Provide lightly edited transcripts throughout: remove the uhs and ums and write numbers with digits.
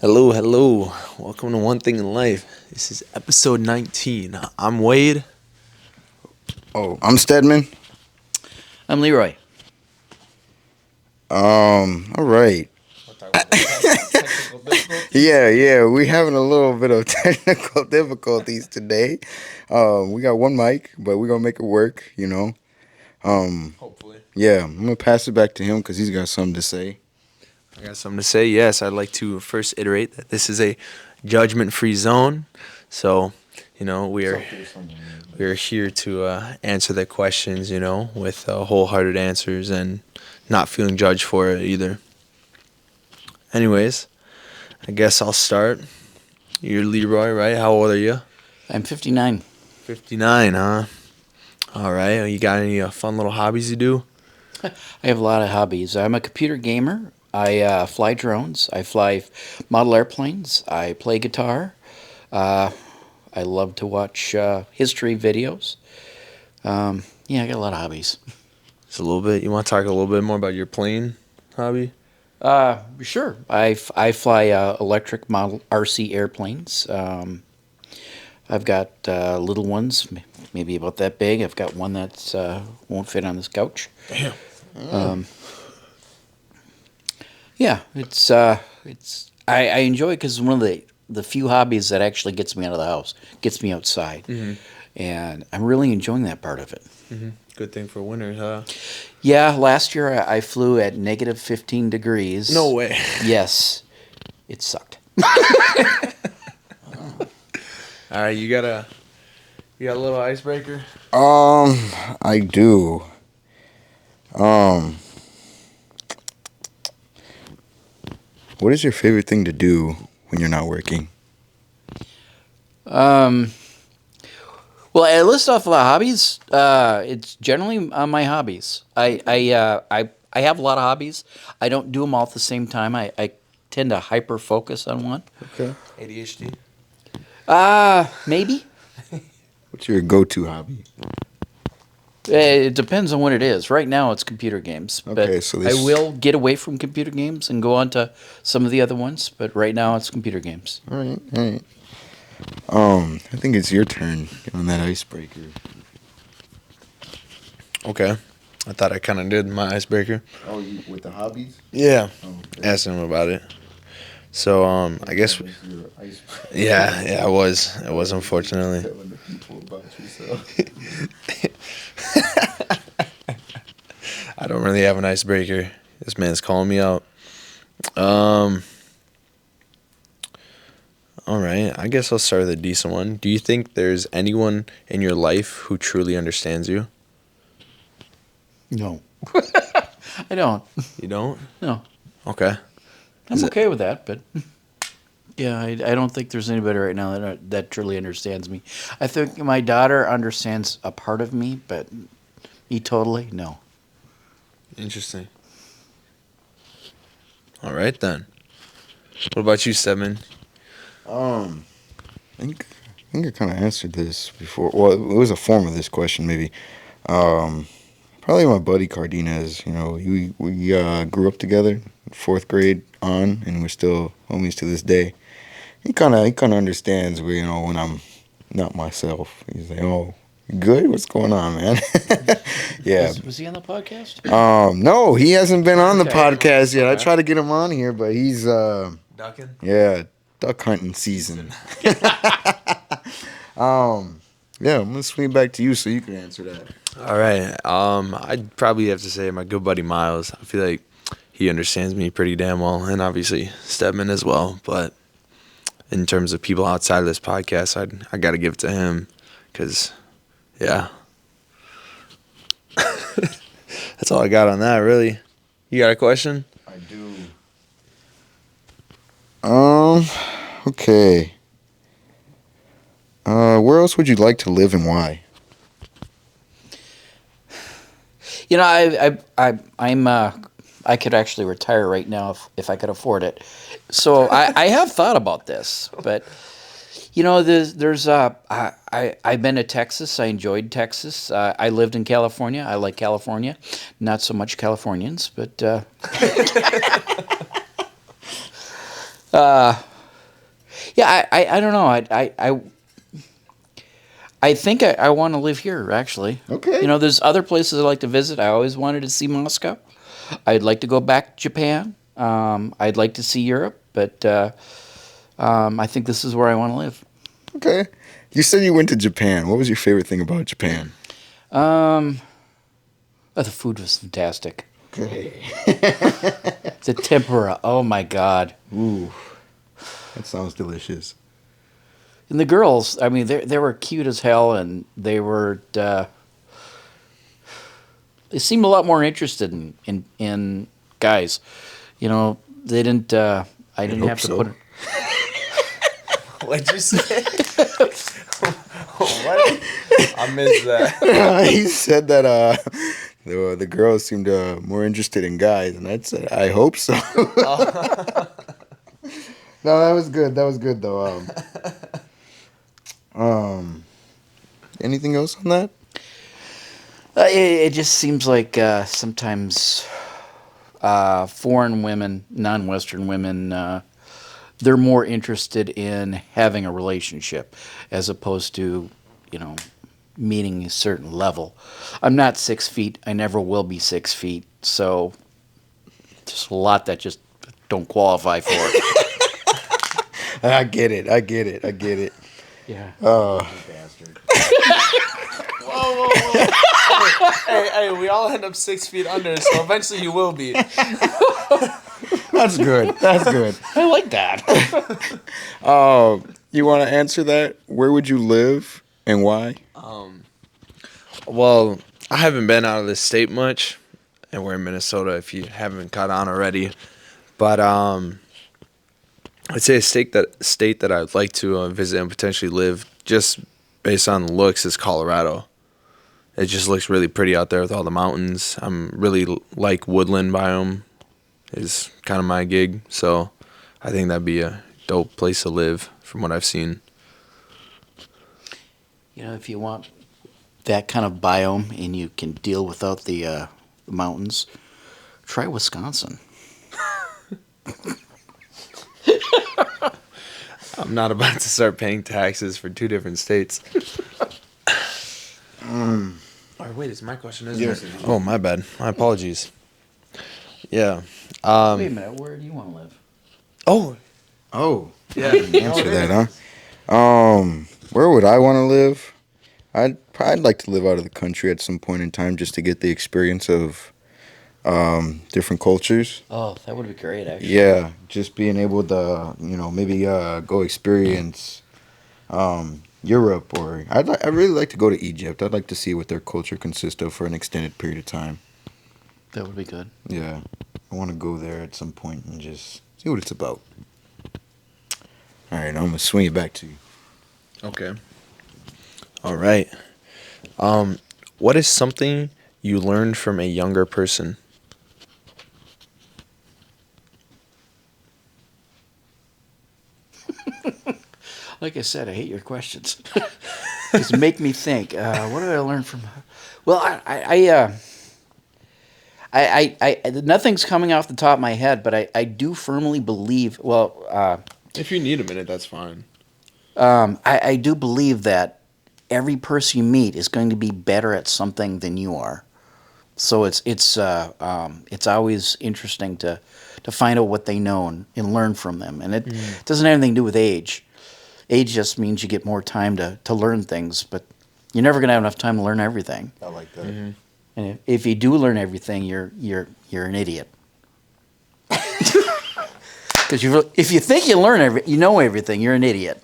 Hello, hello. Welcome to One Thing in Life. This is episode 19. I'm Wade. Oh, I'm Stedman. I'm Leroy. All right. Yeah, we having a little bit of technical difficulties today. We got one mic, but we're gonna make it work, Hopefully. Yeah, I'm gonna pass it back to him because he's got something to say. I got something to say. Yes, I'd like to first iterate that this is a judgment-free zone. So, we are here to answer the questions, with wholehearted answers and not feeling judged for it either. Anyways, I guess I'll start. You're Leroy, right? How old are you? I'm 59. 59, huh? All right. You got any fun little hobbies you do? I have a lot of hobbies. I'm a computer gamer. I fly drones. I fly model airplanes. I play guitar. I love to watch history videos. I got a lot of hobbies. Just a little bit. You want to talk a little bit more about your plane hobby? Sure. I fly electric model RC airplanes. I've got little ones, maybe about that big. I've got one that won't fit on this couch. Damn. It's I enjoy it because it's one of the few hobbies that actually gets me out of the house, gets me outside, and I'm really enjoying that part of it. Good thing for winters, huh? Yeah, last year I flew at negative 15 degrees. No way. Yes, it sucked. All right, you got a little icebreaker? I do. What is your favorite thing to do when you're not working? Well, I list off a lot of hobbies. It's generally my hobbies. I have a lot of hobbies. I don't do them all at the same time. I tend to hyper focus on one. Okay. ADHD? Maybe. What's your go-to hobby? It depends on what it is. Right now, it's computer games. Okay, But so this- I will get away from computer games and go on to some of the other ones. But right now, it's computer games. All right. I think it's your turn on that icebreaker. Okay. I thought I kind of did my icebreaker. Oh, with the hobbies? Yeah. Oh, Asking him about it. So, I guess... Yeah, it was. It was, unfortunately. Telling the people about yourself. I don't really have an icebreaker. This man's calling me out. All right. I guess I'll start with a decent one. Do you think there's anyone in your life who truly understands you? No. I don't. You don't? No. Okay. I'm okay with that, but yeah, I don't think there's anybody right now that truly understands me. I think my daughter understands a part of me, but me totally, no. Interesting. All right, then. What about you, Stedman? I think I kind of answered this before. Well, it was a form of this question, maybe. Probably my buddy Cardenas. We grew up together, 4th grade on, and we're still homies to this day. He kind of understands, when I'm not myself. He's like, "Oh, you good? What's going on, man?" Yeah. Was he on the podcast? No, he hasn't been on the Okay. podcast yet. I Okay. tried to get him on here, but he's Ducking? yeah, duck hunting season. Yeah, I'm gonna swing back to you so you can answer that. All right. I'd probably have to say my good buddy Miles. I feel like he understands me pretty damn well, and obviously Stedman as well. But in terms of people outside of this podcast, I got to give it to him because, yeah. That's all I got on that, really. You got a question? I do. Okay. Where else would you like to live and why? You know, I could actually retire right now if I could afford it. So I have thought about this, but I've been to Texas. I enjoyed Texas. I lived in California. I like California. Not so much Californians, but Yeah, I don't know. I think I want to live here, actually. Okay. You know, there's other places I'd like to visit. I always wanted to see Moscow. I'd like to go back to Japan. I'd like to see Europe, but I think this is where I want to live. Okay. You said you went to Japan. What was your favorite thing about Japan? Oh, the food was fantastic. Okay. The tempura, oh my God. Ooh, that sounds delicious. And the girls, I mean, they were cute as hell, and they seemed a lot more interested in guys. You know, they didn't. I didn't hope have to so. put it. What'd you say? What? I missed that. He said that the girls seemed more interested in guys, and I said, I hope so. No, that was good. That was good though. Anything else on that? It just seems like sometimes foreign women, non-Western women, they're more interested in having a relationship as opposed to, you know, meeting a certain level. I'm not 6 feet. I never will be 6 feet. So there's a lot that just don't qualify for it. I get it. I get it. I get it. Yeah. Bastard. Whoa, whoa, whoa. Hey, we all end up 6 feet under, so eventually you will be. That's good. That's good. I like that. You want to answer that? Where would you live and why? Well, I haven't been out of the state much, and we're in Minnesota if you haven't caught on already. But I'd say a state that I'd like to visit and potentially live, just based on the looks, is Colorado. It just looks really pretty out there with all the mountains. I'm really like woodland biome is kind of my gig, so I think that'd be a dope place to live from what I've seen. You know, if you want that kind of biome and you can deal without the mountains, try Wisconsin. I'm not about to start paying taxes for two different states. Or wait, it's my question, isn't Yes. it? Oh, my bad. My apologies. Yeah. Wait a minute, where do you want to live? Oh, Oh, yeah. answer that, huh? Where would I want to live? I'd like to live out of the country at some point in time just to get the experience of different cultures. Oh, that would be great, actually. Yeah, just being able to, maybe go experience Europe, or I'd really like to go to Egypt. I'd like to see what their culture consists of for an extended period of time. That would be good. Yeah, I want to go there at some point and just see what it's about. All right, I'm gonna swing it back to you. Okay. All right. What is something you learned from a younger person? Like I said, I hate your questions. Just make me think. What did I learn from? Well, I nothing's coming off the top of my head, but I do firmly believe. Well, If you need a minute, that's fine. I do believe that every person you meet is going to be better at something than you are. So it's always interesting to find out what they know and learn from them. And it doesn't have anything to do with age. Age just means you get more time to learn things, but you're never going to have enough time to learn everything. I like that. Mm-hmm. And if you do learn everything, you're an idiot. Because if you think you know everything, you're an idiot.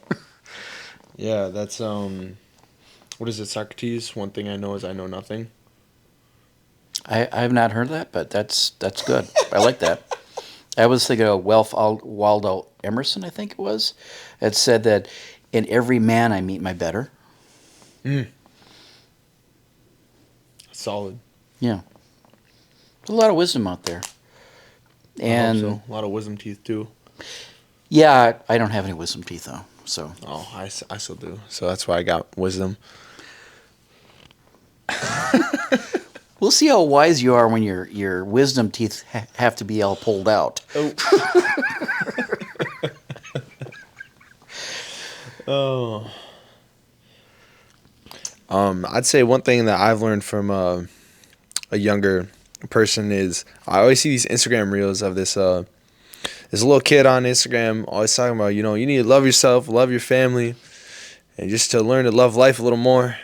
Yeah, that's what is it, Socrates? One thing I know is I know nothing. I have not heard that, but that's good. I like that. I was thinking of Waldo Emerson, I think it was. It said that in every man I meet my better. Solid. Yeah. There's a lot of wisdom out there. And I hope so. A lot of wisdom teeth too. yeah, I don't have any wisdom teeth though. So Oh, I still do. So that's why I got wisdom. we'll see how wise you are when your wisdom teeth have to be all pulled out. Oh. Oh. I'd say one thing that I've learned from a younger person is I always see these Instagram reels of this little kid on Instagram always talking about, you know, you need to love yourself, love your family, and just to learn to love life a little more.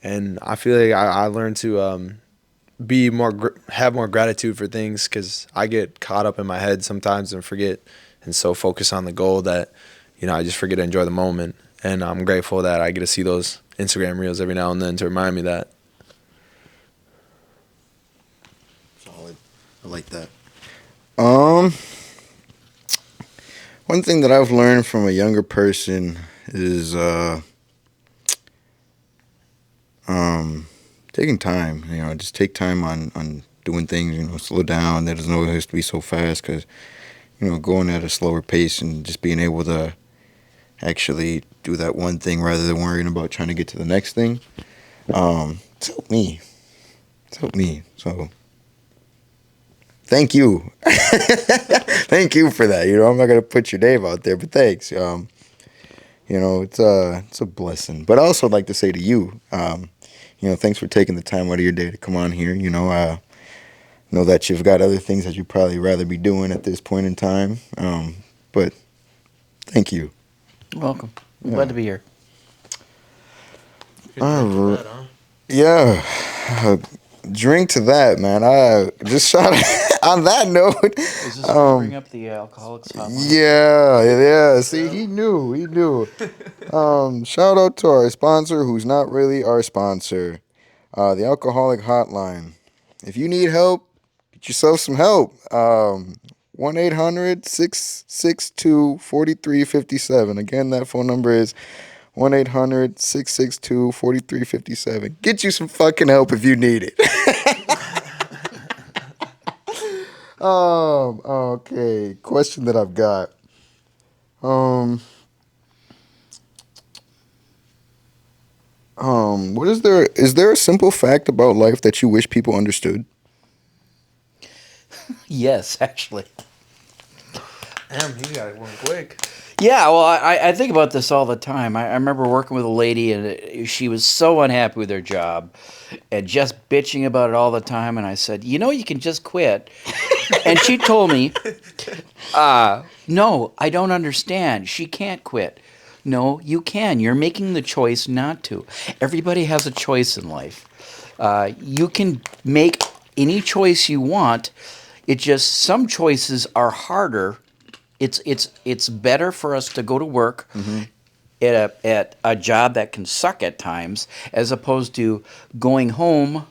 And I feel like I learned to be have more gratitude for things because I get caught up in my head sometimes and forget, and so focus on the goal that, you know, I just forget to enjoy the moment. And I'm grateful that I get to see those Instagram reels every now and then to remind me that. Solid. I like that. Um, One thing that I've learned from a younger person is taking time. You know, just take time on doing things. You know, slow down. That doesn't always have to be so fast because, you know, going at a slower pace and just being able to actually do that one thing rather than worrying about trying to get to the next thing. It's helped me. It's helped me. So thank you. Thank you for that. You know, I'm not gonna put your name out there, but thanks. You know, it's a blessing. But I also like to say to you, you know, thanks for taking the time out of your day to come on here. You know that you've got other things that you'd probably rather be doing at this point in time. But thank you. You're welcome. I'm Yeah. glad to be here. Yeah. Drink to that, man. I just shot on that note. Is this going to bring up the alcoholics hotline? Yeah. See, he knew. Shout out to our sponsor, who's not really our sponsor, the Alcoholic Hotline. If you need help, get yourself some help. 1-800-662-4357. Again, that phone number is 1-800-662-4357. Get you some fucking help if you need it. Okay. Question that I've got. What is there a simple fact about life that you wish people understood? Yes, actually. Damn, you got it one quick. Yeah, well, I think about this all the time. I remember working with a lady, and she was so unhappy with her job and just bitching about it all the time. And I said, you know, you can just quit. And she told me, no, I don't understand. She can't quit. No, you can. You're making the choice not to. Everybody has a choice in life. You can make any choice you want. It just, some choices are harder. It's better for us to go to work at a job that can suck at times, as opposed to going home,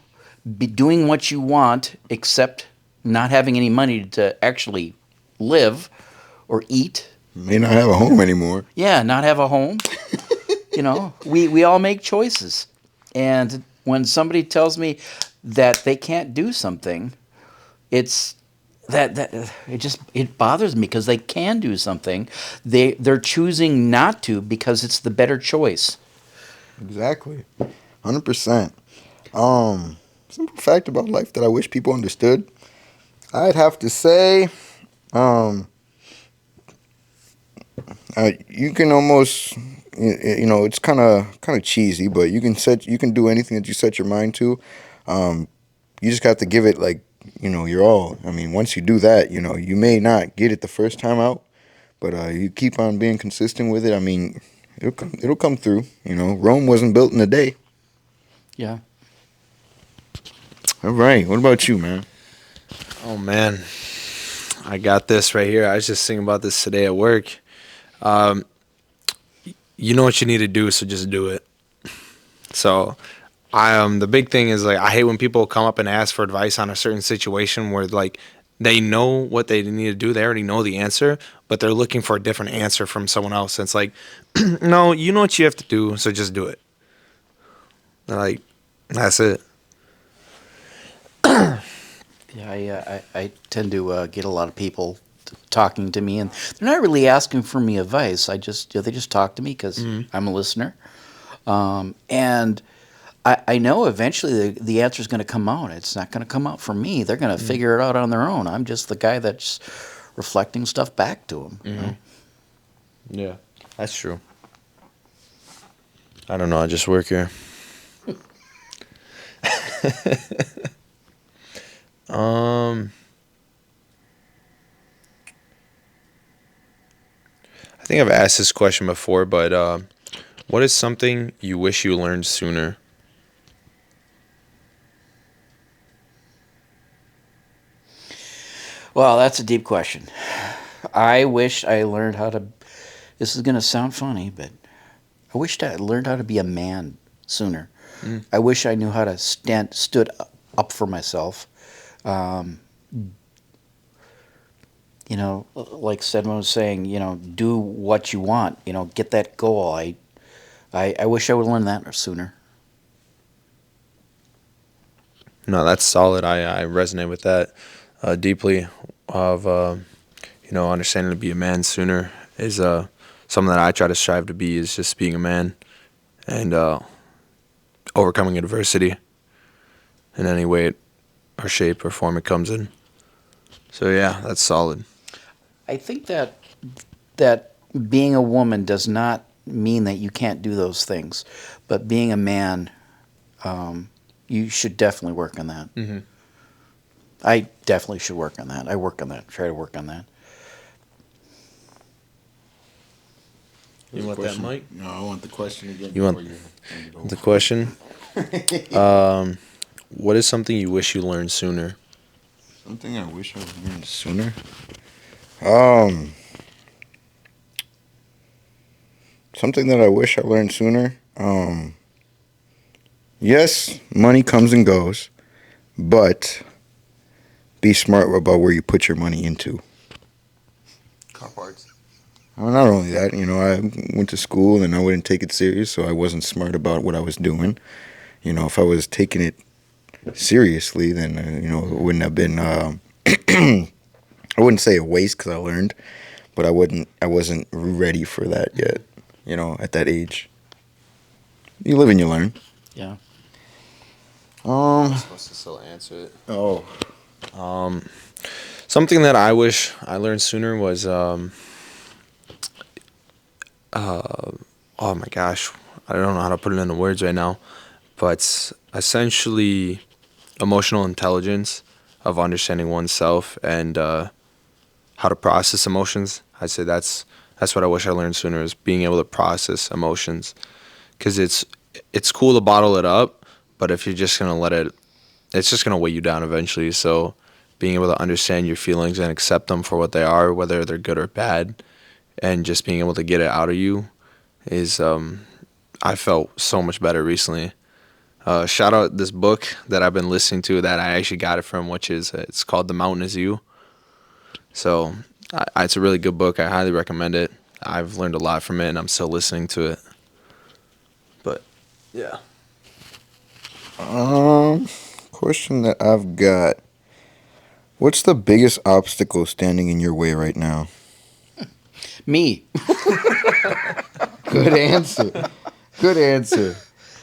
doing what you want, except not having any money to actually live or eat. May not have a home anymore. Yeah, not have a home. You know, we all make choices, and when somebody tells me that they can't do something, it's that it bothers me because they can do something. They're choosing not to because it's the better choice. Exactly. 100%. Simple fact about life that I wish people understood. I'd have to say, you can almost, you know, it's kind of cheesy, but you can do anything that you set your mind to. You just have to give it, like, you know, your all. I mean, once you do that, you know, you may not get it the first time out, but you keep on being consistent with it. I mean, it'll come through. You know, Rome wasn't built in a day. Yeah. All right. What about you, man? Oh man, I got this right here. I was just thinking about this today at work. You know what you need to do, so just do it. So, the big thing is, like, I hate when people come up and ask for advice on a certain situation where, like, they know what they need to do. They already know the answer, but they're looking for a different answer from someone else. And it's like, no, you know what you have to do, so just do it. Like, that's it. Yeah, I tend to get a lot of people talking to me, and they're not really asking for me advice. They just talk to me because I'm a listener, and I know eventually the answer is going to come out. It's not going to come out from me. They're going to figure it out on their own. I'm just the guy that's reflecting stuff back to them. You know? Yeah, that's true. I don't know. I just work here. um, I think I've asked this question before, but what is something you wish you learned sooner? Well, that's a deep question. I wish I learned how to. This is going to sound funny, but I wished I learned how to be a man sooner. Mm. I wish I knew how to stood up for myself. Um, like Stedman was saying, do what you want. Get that goal. I wish I would learn that sooner. No, that's solid. I resonate with that deeply. Of understanding to be a man sooner is something that I try to strive to be. Is just being a man and overcoming adversity in any way or shape or form it comes in. So yeah, that's solid. I think that being a woman does not mean that you can't do those things, but being a man, you should definitely work on that. Mm-hmm. I definitely should work on that. I work on that. Try to work on that. You want that mic? No, I want the question again. You want the question? What is something you wish you learned sooner? Something I wish I learned sooner. Um, Something that I wish I learned sooner. Yes, money comes and goes, but be smart about where you put your money into. Car parts. Well, not only that, I went to school and I wouldn't take it serious, so I wasn't smart about what I was doing. If I was taking it seriously, then it wouldn't have been. I wouldn't say a waste because I learned, but I wasn't ready for that yet. At that age, you live and you learn. Yeah. I'm supposed to still answer it. Oh. Something that I wish I learned sooner was oh my gosh, I don't know how to put it into words right now, but essentially emotional intelligence of understanding oneself and how to process emotions. I'd say that's what I wish I learned sooner, is being able to process emotions, because it's cool to bottle it up, but if you're just gonna let it, it's just gonna weigh you down eventually. So being able to understand your feelings and accept them for what they are, whether they're good or bad, and just being able to get it out of you is I felt so much better recently. Shout out this book that I've been listening to that I actually got it from, which is it's called The Mountain Is You. So it's a really good book. I highly recommend it. I've learned a lot from it, and I'm still listening to it. But yeah, Question that I've got: what's the biggest obstacle standing in your way right now? Me. Good answer. Good answer.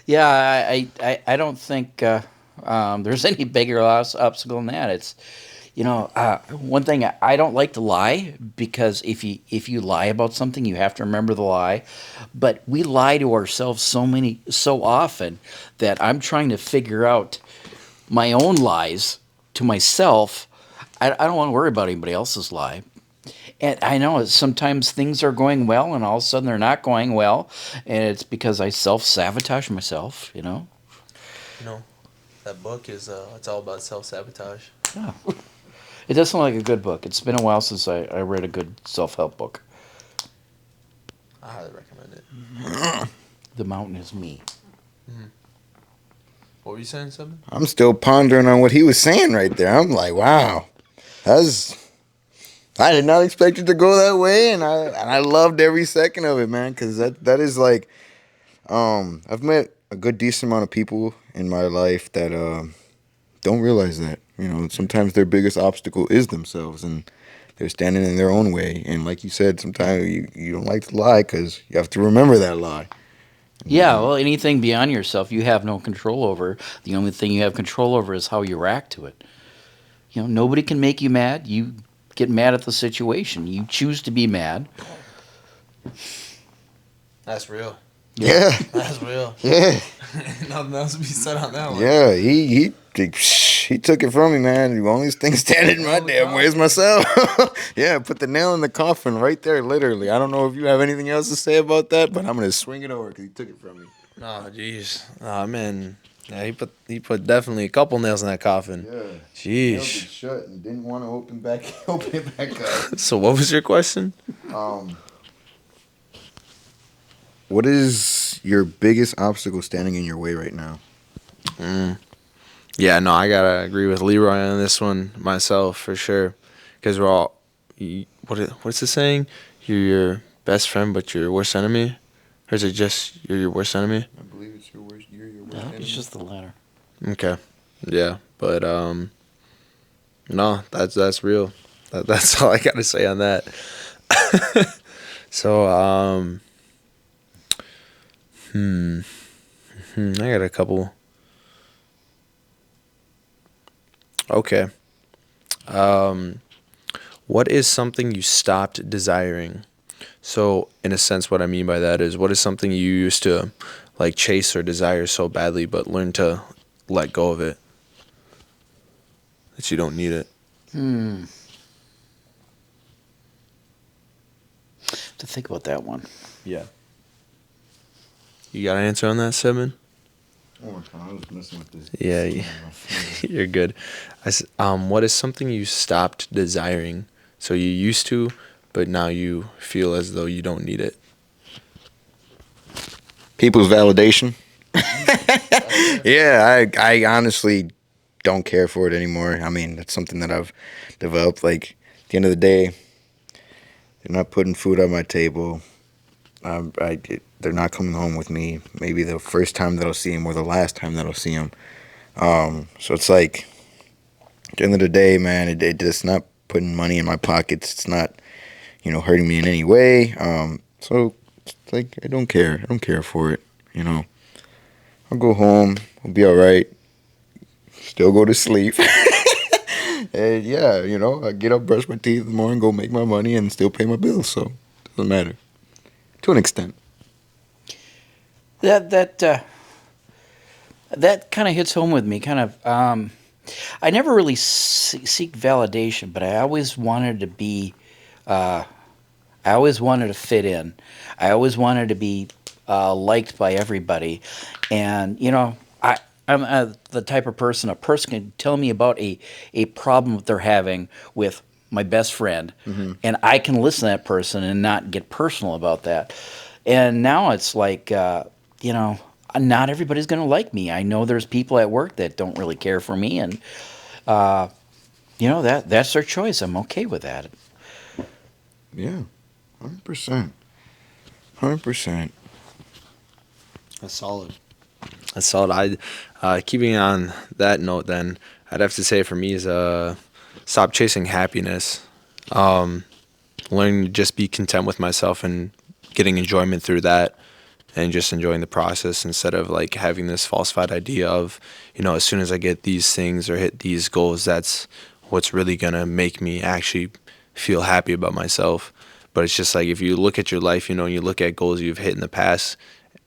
Yeah, I don't think there's any bigger obstacle than that. It's, one thing I don't like to lie, because if you lie about something, you have to remember the lie. But we lie to ourselves so often that I'm trying to figure out my own lies to myself. I don't want to worry about anybody else's lie. And I know sometimes things are going well, and all of a sudden they're not going well, and it's because I self-sabotage myself. that book is it's all about self-sabotage. Yeah. It does sound like a good book. It's been a while since I read a good self-help book. I highly recommend it. The Mountain Is Me. What were you saying, something? I'm still pondering on what he was saying right there. I'm like, wow, I did not expect it to go that way, and I loved every second of it, man. Because that is like, I've met a good decent amount of people in my life that don't realize that. Sometimes their biggest obstacle is themselves, and they're standing in their own way. And like you said, sometimes you don't like to lie because you have to remember that lie. Yeah, well, anything beyond yourself you have no control over. The only thing you have control over is how you react to it. Nobody can make you mad. You get mad at the situation. You choose to be mad. That's real. Yeah. That's real. Yeah. Nothing else to be said on that one. Yeah, he took it from me, man. The only thing standing in my damn way is myself. Yeah, put the nail in the coffin right there, literally. I don't know if you have anything else to say about that, but I'm gonna swing it over because he took it from me. Oh, jeez. Oh, man. Yeah, he put definitely a couple nails in that coffin. Yeah, nailed it Jeez. shut and didn't want to open it back up. So what was your question? Um, what is your biggest obstacle standing in your way right now? Yeah, no, I gotta agree with Leroy on this one myself for sure, because we're all. What's the saying? You're your best friend, but you're your worst enemy, or is it just you're your worst enemy? I believe it's your worst. You're your worst No, enemy. it's just the latter. Okay, yeah, but no, that's real. That's all I gotta say on that. So I got a couple. Okay. What is something you stopped desiring? So, in a sense, what I mean by that is, what is something you used to like chase or desire so badly, but learn to let go of it, that you don't need it? To think about that one. Yeah. You got an answer on that, Seven? Oh, I was messing with this. Yeah, you're good. What is something you stopped desiring? So you used to, but now you feel as though you don't need it. People's validation. Yeah, I honestly don't care for it anymore. I mean, that's something that I've developed. Like, at the end of the day, they're not putting food on my table. They're not coming home with me. Maybe the first time that I'll see them or the last time that I'll see them. So it's like, at the end of the day, man, it's not putting money in my pockets. It's not, hurting me in any way. So it's like, I don't care. I don't care for it. I'll go home. I'll be all right. Still go to sleep. And yeah, I get up, brush my teeth in the morning, go make my money, and still pay my bills. So it doesn't matter to an extent. That kind of hits home with me. I never really seek validation, but I always wanted to be. I always wanted to fit in. I always wanted to be liked by everybody, and I'm the type of person. A person can tell me about a problem that they're having with my best friend, and I can listen to that person and not get personal about that. And now it's like, not everybody's going to like me. I know there's people at work that don't really care for me, and that's their choice. I'm okay with that. Yeah, 100%. 100%. That's solid. That's solid. Keeping on that note, then I'd have to say for me is stop chasing happiness. Learning to just be content with myself and getting enjoyment through that, and just enjoying the process instead of like having this falsified idea of, as soon as I get these things or hit these goals, that's what's really gonna make me actually feel happy about myself. But it's just like, if you look at your life, you look at goals you've hit in the past,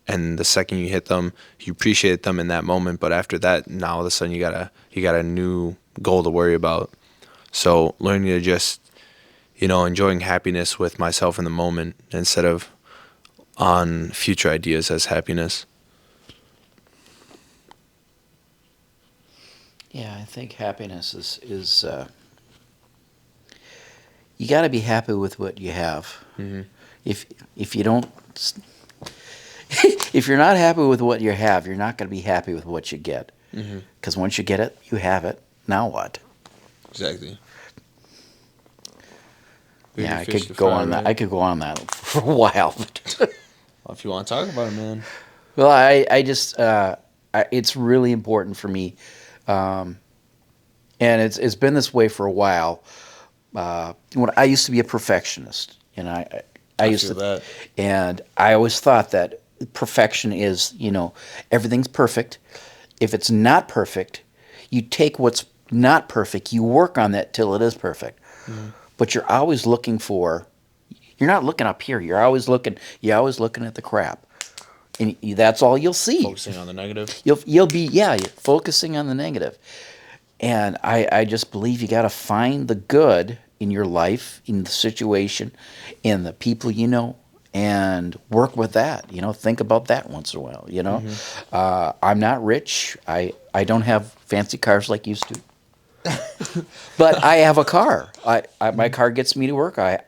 and the second you hit them, you appreciate them in that moment. But after that, now all of a sudden you got a new goal to worry about. So learning to just, enjoying happiness with myself in the moment instead of on future ideas as happiness. Yeah, I think happiness is you got to be happy with what you have. Mm-hmm. If you don't, if you're not happy with what you have, you're not going to be happy with what you get. Because once you get it, you have it. Now what? Exactly. Yeah, I could go on that. I could go on that for a while. Well, if you want to talk about it, man. Well, I just it's really important for me, and it's been this way for a while. When I used to be a perfectionist, and I used feel to, that. and I always thought that perfection is, everything's perfect. If it's not perfect, you take what's not perfect, you work on that till it is perfect. But you're always looking for. You're not looking up here. You're always looking at the crap. and that's all you'll see. Focusing on the negative. You'll be focusing on the negative. And I just believe you got to find the good in your life, in the situation, in the people you know, and work with that. Think about that once in a while. I'm not rich. I don't have fancy cars like you used to. But I have a car. My car gets me to work. I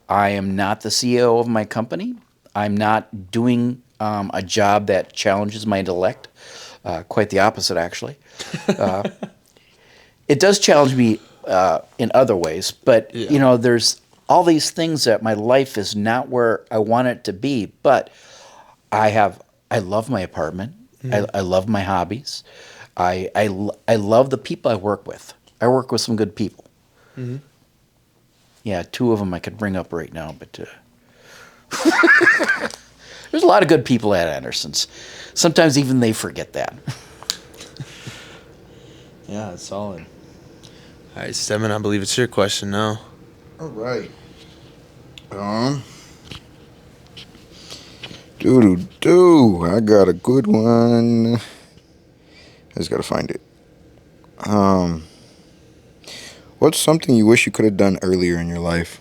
am not the CEO of my company. I'm not doing a job that challenges my intellect. Quite the opposite, actually. It does challenge me in other ways, but there's all these things that my life is not where I want it to be. But I love my apartment. I love my hobbies. I love the people I work with. I work with some good people. Mm-hmm. Yeah, two of them I could bring up right now, but there's a lot of good people at Anderson's. Sometimes even they forget that. Yeah, it's solid. All right, Stedman, I believe it's your question now. All right. Doo-doo-doo. I got a good one. I just gotta find it. What's something you wish you could have done earlier in your life?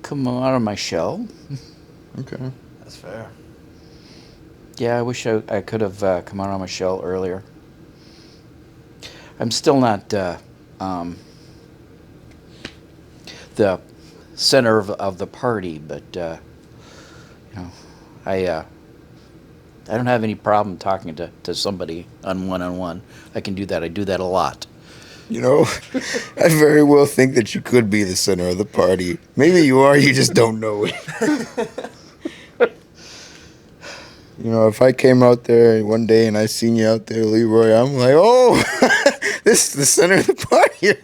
Come out of my shell. Okay. That's fair. Yeah, I wish I could have come out of my shell earlier. I'm still not the center of the party, but I don't have any problem talking to somebody on one-on-one. I can do that. I do that a lot. I very well think that you could be the center of the party. Maybe you are, you just don't know it. If I came out there one day and I seen you out there, Leroy, I'm like, oh, this is the center of the party.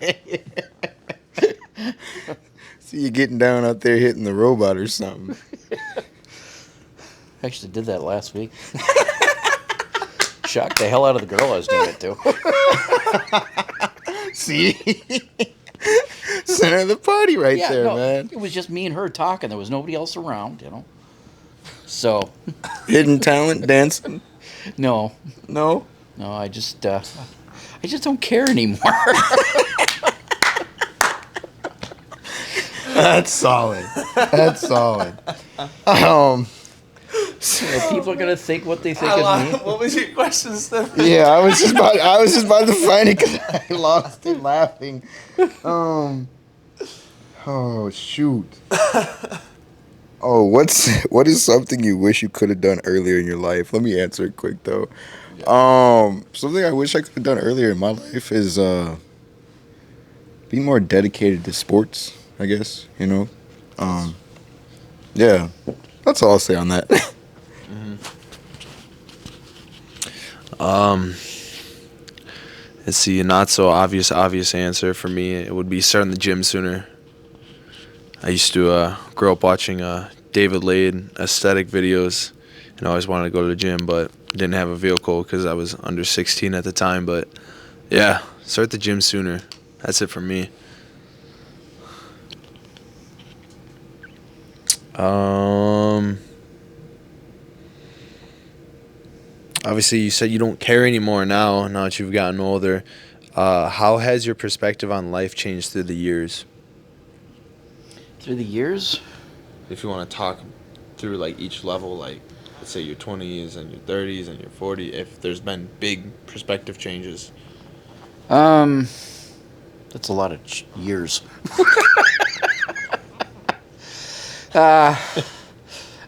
See you getting down out there hitting the robot or something. I actually did that last week. Shocked the hell out of the girl I was doing it to. See? Center of the party right there, man. It was just me and her talking. There was nobody else around, So. Hidden talent dancing? No. No? No, I just don't care anymore. That's solid. That's solid. People are gonna think what they think of me. What was your question, Steph? Yeah, I was just about to find it because I lost it laughing. Oh shoot. Oh, what is something you wish you could have done earlier in your life? Let me answer it quick though. Something I wish I could have done earlier in my life is be more dedicated to sports, I guess, Yeah. That's all I'll say on that. Let's see, a not so obvious answer for me. It would be starting the gym sooner. I used to grow up watching David Lade aesthetic videos, and I always wanted to go to the gym, but didn't have a vehicle because I was under 16 at the time. But yeah, start the gym sooner. That's it for me. Obviously, you said you don't care anymore now that you've gotten older. How has your perspective on life changed through the years? Through the years? If you want to talk through like each level, like let's say your 20s and your 30s and your 40s, if there's been big perspective changes. That's a lot of years.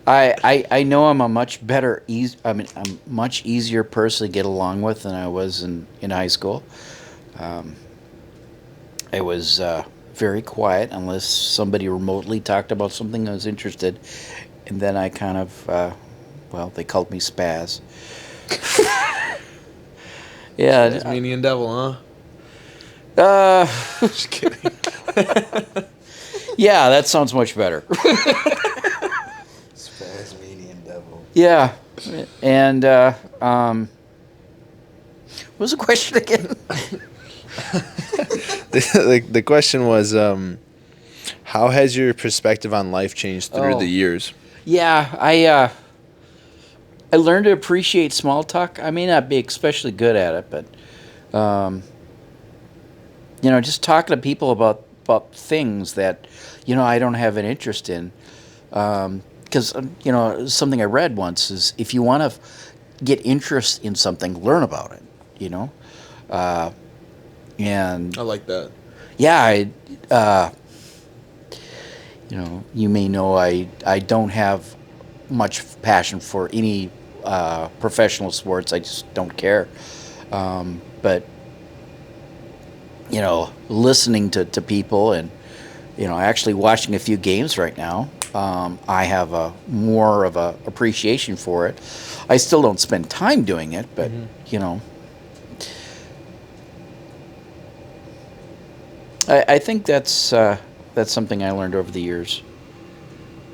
I know I'm a much better, I'm much easier person to get along with than I was in high school. I was very quiet unless somebody remotely talked about something I was interested, and then I kind of, they called me Spaz. Yeah. Tasmanian devil, huh? Just kidding. Yeah, that sounds much better. Tasmanian devil. Yeah, and What was the question again? The question was, how has your perspective on life changed through the Oh. years? Yeah, I learned to appreciate small talk. I may not be especially good at it, but just talking to people about things that I don't have an interest in. Because something I read once is if you want to get interest in something, learn about it. You know, and I like that. yeah, you may know I don't have much passion for any professional sports. I just don't care. But listening to people and actually watching a few games right now, I have a more of a appreciation for it. I still don't spend time doing it, but you know, I think that's something I learned over the years.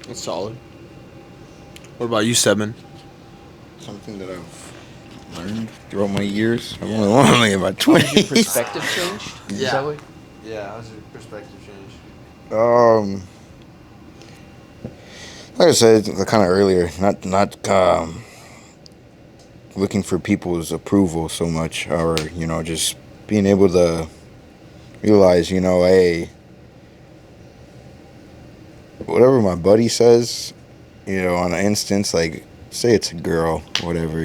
That's solid. What about you, Seven? Something that I've learned throughout my years. I'm only in my 20s. Perspective changed. Is that what- Yeah, how's your perspective changed? Like I said kind of earlier, not looking for people's approval so much, or just being able to realize, hey, whatever my buddy says, on an instance, like say it's a girl, whatever,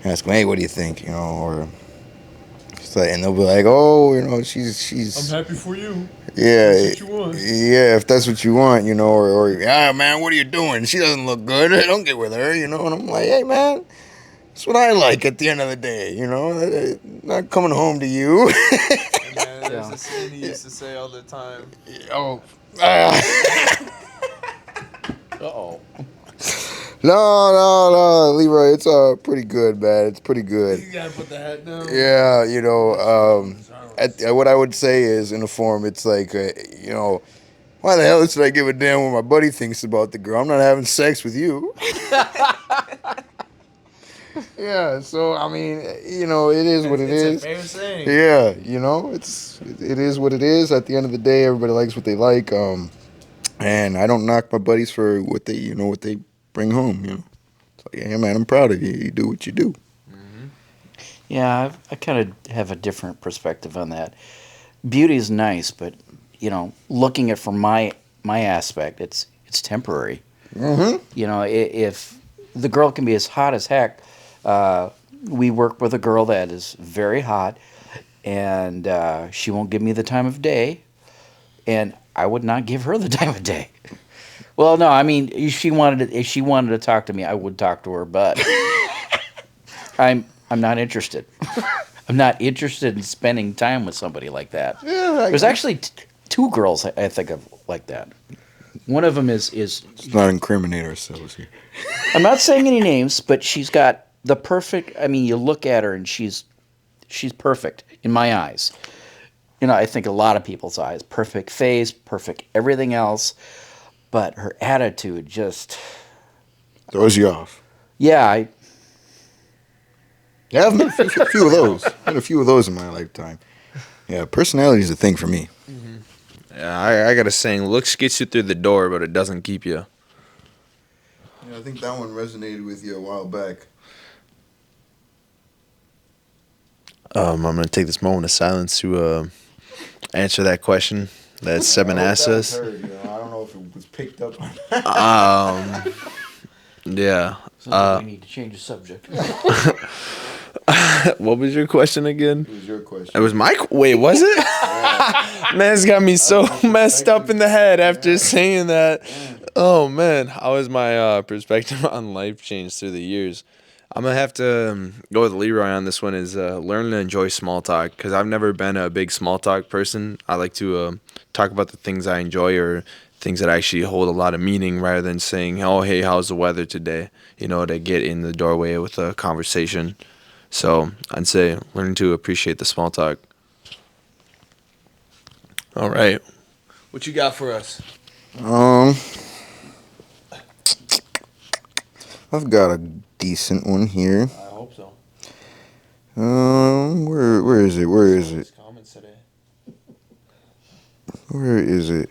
ask them, hey, what do you think, or it's like, and they'll be like, oh, she's. I'm happy for you. Yeah, That's what you want. yeah, if that's what you want, or yeah, man, what are you doing? She doesn't look good. Don't get with her, And I'm like, hey, man, that's what I like at the end of the day, Not coming home to you. Man, there's Yeah. a saying he used to say all the time. Oh. Uh-oh. No, Leroy, it's pretty good, man. It's pretty good. You gotta put the hat down. Yeah, what I would say is in a form, it's like, why the hell should I give a damn what my buddy thinks about the girl? I'm not having sex with you. Yeah, so I mean, it is what it is. It's a fair saying. Yeah, it is what it is. At the end of the day, everybody likes what they like. And I don't knock my buddies for what they bring home. It's like, yeah, man, I'm proud of you. You do what you do. Yeah, I kind of have a different perspective on that. Beauty is nice, but looking at from my aspect, it's temporary. Mm-hmm. If the girl can be as hot as heck, we work with a girl that is very hot, and she won't give me the time of day, and I would not give her the time of day. Well, no, I mean, if she wanted to talk to me, I would talk to her, but I'm not interested. I'm not interested in spending time with somebody like that. Yeah, There's actually two girls I think of like that. One of them is let's not incriminate ourselves here. I'm not saying any names, but she's got the perfect. I mean, you look at her and she's perfect in my eyes. I think a lot of people's eyes. Perfect face, perfect everything else, but her attitude just. Throws you off. Yeah, Yeah, I've met a few of those. Met a few of those in my lifetime. Yeah, personality is a thing for me. Yeah, I got a saying: looks gets you through the door, but it doesn't keep you. Yeah, I think that one resonated with you a while back. I'm gonna take this moment of silence to answer that question that Seven asked us. I don't know if it was picked up. Yeah. we need to change the subject. What was your question again? It was your question. It was wait, was it? Man, it's got me so messed up in the head after saying that. Oh man, how has my perspective on life changed through the years? I'm gonna have to go with Leroy on this one. Is learn to enjoy small talk, because I've never been a big small talk person. I like to talk about the things I enjoy or things that actually hold a lot of meaning, rather than saying, "Oh, hey, how's the weather today?" To get in the doorway with a conversation. So I'd say learn to appreciate the small talk. All right, what you got for us? I've got a decent one here. I hope so. Where is it? Where is it? Comments today. Where is it?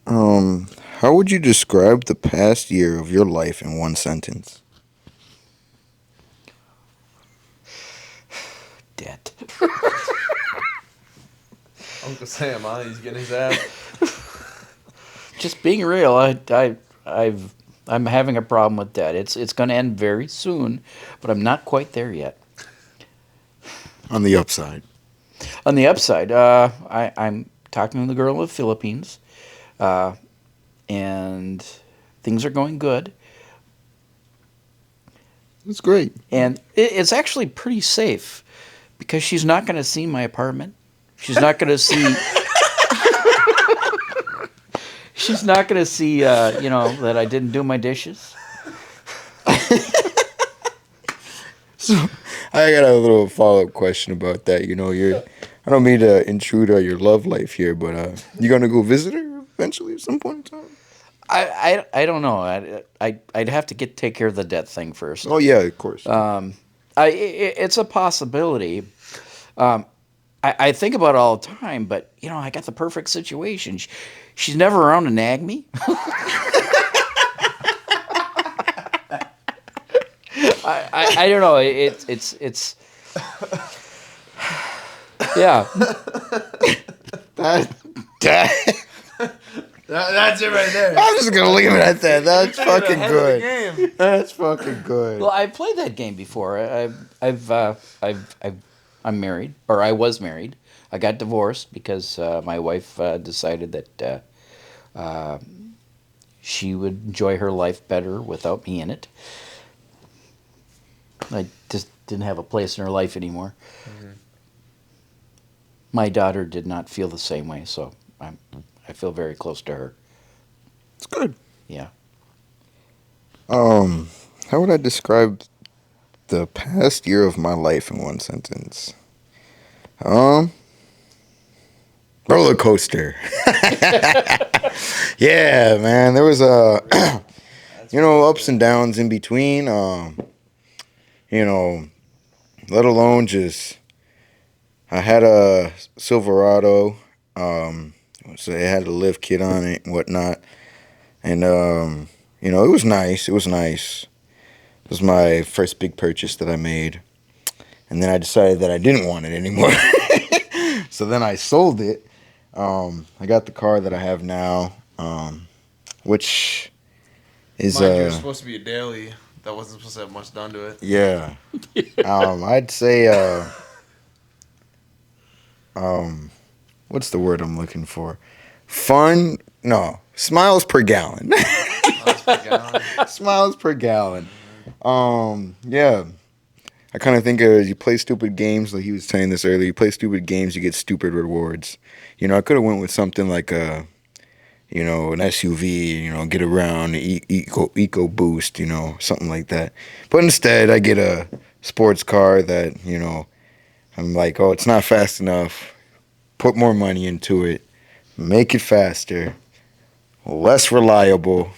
How would you describe the past year of your life in one sentence? Debt. Uncle Sam, huh? He's getting his ass. Just being real, I'm having a problem with debt. It's going to end very soon, but I'm not quite there yet. On the upside. On the upside, I'm talking to the girl in the Philippines, and things are going good. That's great. And it's actually pretty safe because she's not going to see my apartment. She's not going to see. She's not going to see, that I didn't do my dishes. So I got a little follow-up question about that. I don't mean to intrude on your love life here, but you gonna go visit her eventually at some point in time? I don't know. I'd have to take care of the debt thing first. Oh yeah, of course. It's a possibility. I think about it all the time, but I got the perfect situation. She's never around to nag me. I don't know. It's yeah. That's it right there. I'm just gonna leave it at that. That's fucking good. That's fucking good. Well, I've played that game before. I'm married, or I was married. I got divorced because my wife decided that she would enjoy her life better without me in it. I just didn't have a place in her life anymore. Mm-hmm. My daughter did not feel the same way, so I feel very close to her. It's good. Yeah. How would I describe the past year of my life in one sentence? Roller coaster. Yeah, man. There was ups and downs in between. Let alone just I had a Silverado. So it had a lift kit on it and whatnot. And it was nice. It was nice. It was my first big purchase that I made. And then I decided that I didn't want it anymore. So then I sold it. I got the car that I have now, which is Mind you, it was supposed to be a daily. That wasn't supposed to have much done to it. Yeah. I'd say what's the word I'm looking for? Fun? No, smiles per gallon. Smiles per gallon. Yeah. I kind of think you play stupid games, like he was saying this earlier. You play stupid games, you get stupid rewards. I could have went with something like an SUV, get around, eco boost, something like that. But instead, I get a sports car that, I'm like, oh, it's not fast enough. Put more money into it. Make it faster. Less reliable.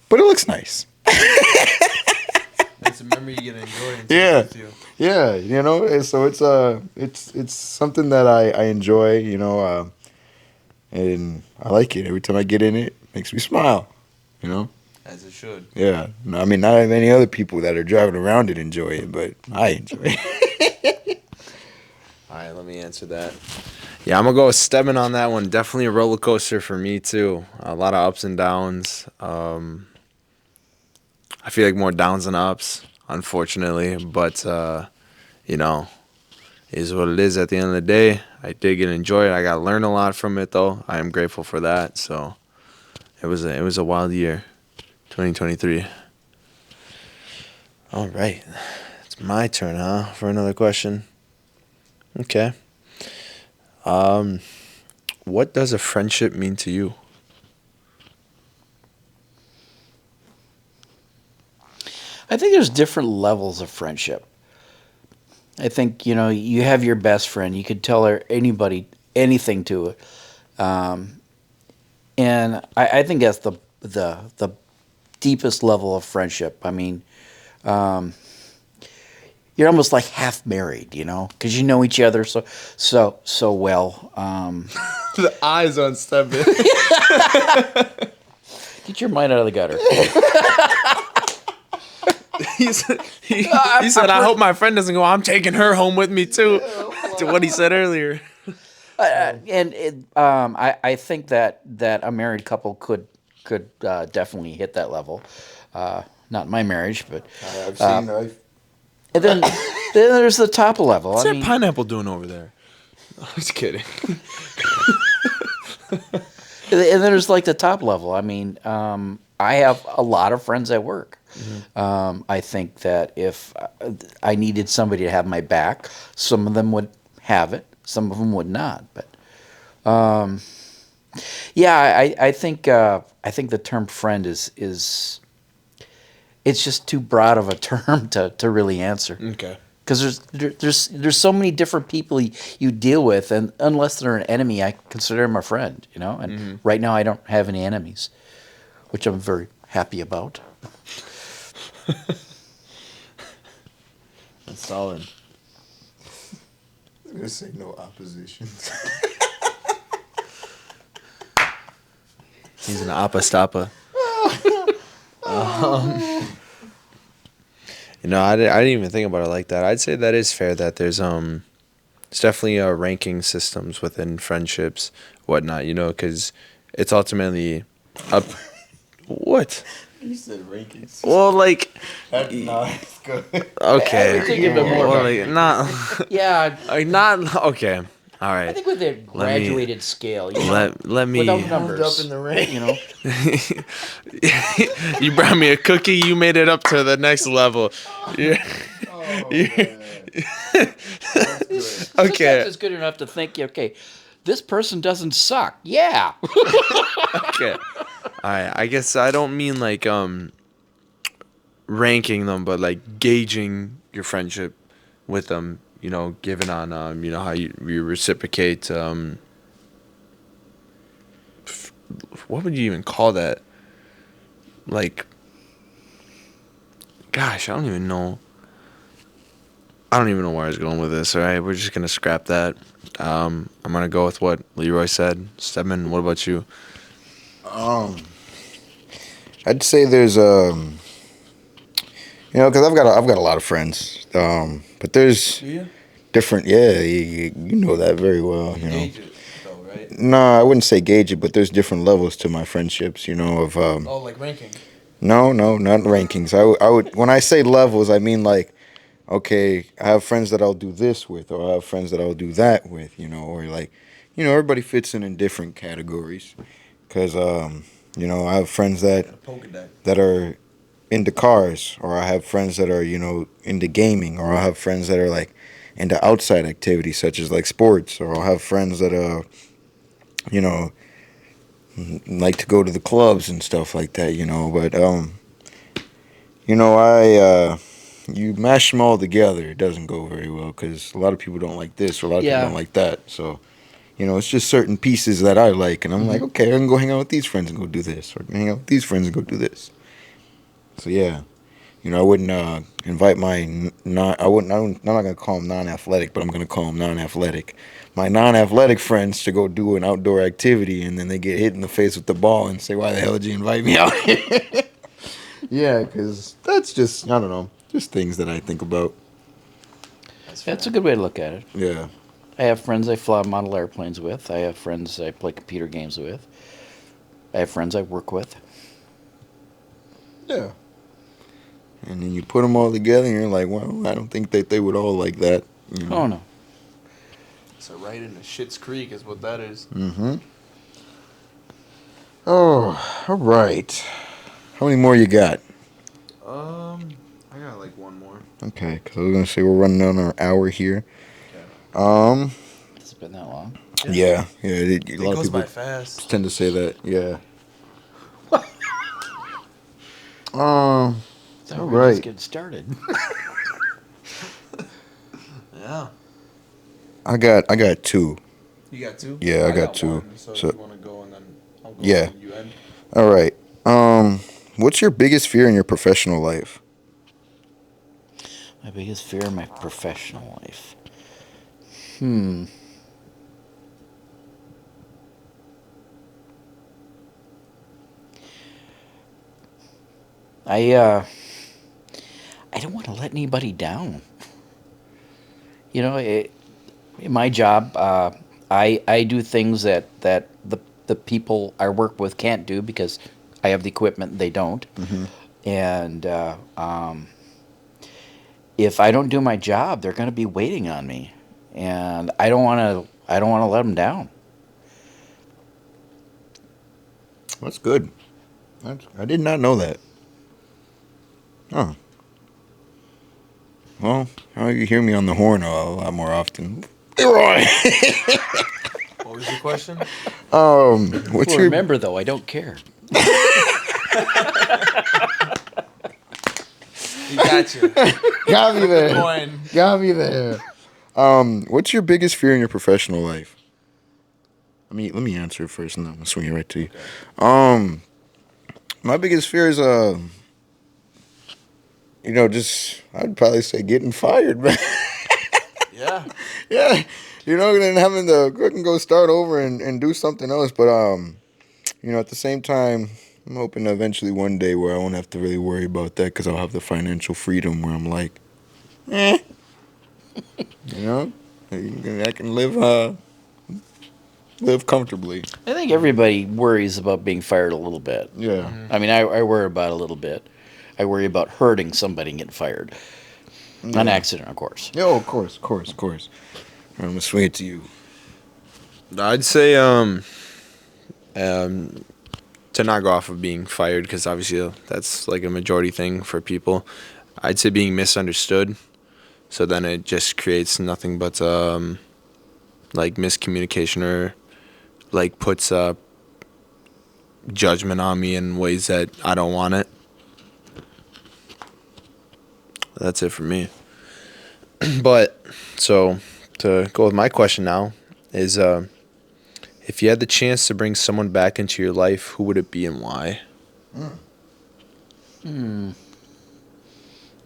But it looks nice. It's a memory you get to enjoy. Yeah. Yeah, so it's something that I enjoy, and I like it. Every time I get in it, it makes me smile, As it should. Yeah. I mean, not many other people that are driving around it enjoy it, but I enjoy it. All right, let me answer that. Yeah, I'm going to go with Stebbin on that one. Definitely a roller coaster for me, too. A lot of ups and downs. I feel like more downs than ups, unfortunately. But, is what it is at the end of the day. I did get to enjoy it. I got to learn a lot from it, though. I am grateful for that. So it was a wild year, 2023. All right. It's my turn, huh, for another question. Okay. What does a friendship mean to you? I think there's different levels of friendship. I think, you have your best friend. You could tell anybody anything to it. And I think that's the deepest level of friendship. I mean, you're almost like half married, because you know each other so well. The eyes on Stedman. Get your mind out of the gutter. he said, I hope my friend doesn't go, I'm taking her home with me too. To what he said earlier. I think that a married couple could definitely hit that level. Not my marriage, but I've seen. and then there's the top level. What's that pineapple doing over there? I was kidding. And then there's like the top level. I mean, I have a lot of friends at work. Mm-hmm. I think that if I needed somebody to have my back, some of them would have it, some of them would not. But yeah, I think the term friend is it's just too broad of a term to really answer. Okay. Because there's so many different people you deal with, and unless they're an enemy, I consider them a friend. And right now I don't have any enemies, which I'm very happy about. That's solid. I was gonna say no oppositions. He's an apostapa. I didn't even think about it like that. I'd say that is fair that there's it's definitely ranking systems within friendships, whatnot, because it's ultimately up. What? You said rankings. Well, like. It's good. Okay. I think a bit more. Well, like, not. Yeah, Like not. Okay. All right. I think with a graduated scale, Let me. without numbers, up in the rank. You brought me a cookie. You made it up to the next level. Yeah. Sometimes Okay. it's good enough to think, okay, this person doesn't suck. Yeah. Okay. All right. I guess I don't mean like ranking them, but like gauging your friendship with them. Given on how you reciprocate. What would you even call that? Like, gosh, I don't even know. I don't even know where I was going with this. All right, we're just gonna scrap that. I'm gonna go with what Leroy said. Stedman, what about you? I'd say there's because I've got a lot of friends. But there's different. Yeah, you know that very well. Gauge it, though, right? No, I wouldn't say gauge it, but there's different levels to my friendships. Of Like ranking. no, not rankings. I would when I say levels, I mean like, okay, I have friends that I'll do this with, or I have friends that I'll do that with. Or like, everybody fits in different categories. Because I have friends that are into cars, or I have friends that are into gaming, or I have friends that are like into outside activities such as like sports, or I'll have friends that like to go to the clubs and stuff like that, but you mash them all together, it doesn't go very well because a lot of people don't like this, or a lot of people don't like that. So it's just certain pieces that I like, and I'm like, okay, I can go hang out with these friends and go do this, or I can hang out with these friends and go do this. So yeah. I wouldn't invite I'm not going to call them non-athletic, but I'm going to call them non-athletic. My non-athletic friends to go do an outdoor activity, and then they get hit in the face with the ball and say, why the hell did you invite me out here? Yeah, because that's just, I don't know, just things that I think about. That's a good way to look at it. Yeah. I have friends I fly model airplanes with. I have friends I play computer games with. I have friends I work with. Yeah. And then you put them all together, and you're like, well, I don't think that they would all like that. Oh, no. So right into Schitt's Creek is what that is. Mm-hmm. Oh, all right. How many more you got? I got like one more. Okay, because I was going to say we're running on our hour here. Okay. It's been that long. Yeah. A It lot of goes people by fast. tend to say that, yeah. So all we're right. just getting started. Yeah. I got two. You got two? Yeah, I got two. One, so So- if you want to go and then I'll go Yeah. and you end. All right. What's your biggest fear in your professional life? My biggest fear in my professional life. I I don't want to let anybody down. You know, in my job, I do things that the people I work with can't do because I have the equipment and they don't. Mm-hmm. And if I don't do my job, they're going to be waiting on me, and I don't want to. I don't want to let them down. That's good. I did not know that. Oh, well, now you hear me on the horn a lot more often. Leroy. What was the question? What's Well, your remember though, I don't care. You got you. got me there? Coin. Got me there. What's your biggest fear in your professional life? Let me answer it first, and then I'll swing it right to you. My biggest fear is just I'd probably say getting fired, man. Yeah. Yeah, and then having to quit and go start over and do something else. But at the same time, I'm hoping that eventually one day where I won't have to really worry about that because I'll have the financial freedom where I'm like, you know, I can live comfortably. I think everybody worries about being fired a little bit. Yeah. I mean, I worry about it a little bit. I worry about hurting somebody and getting fired. An accident, of course. Yeah, of course. I'm gonna swing it to you. I'd say to not go off of being fired because obviously that's like a majority thing for people. I'd say being misunderstood. So then it just creates nothing but like miscommunication or like puts judgment on me in ways that I don't want it. That's it for me. But so to go with my question now is if you had the chance to bring someone back into your life, who would it be and why?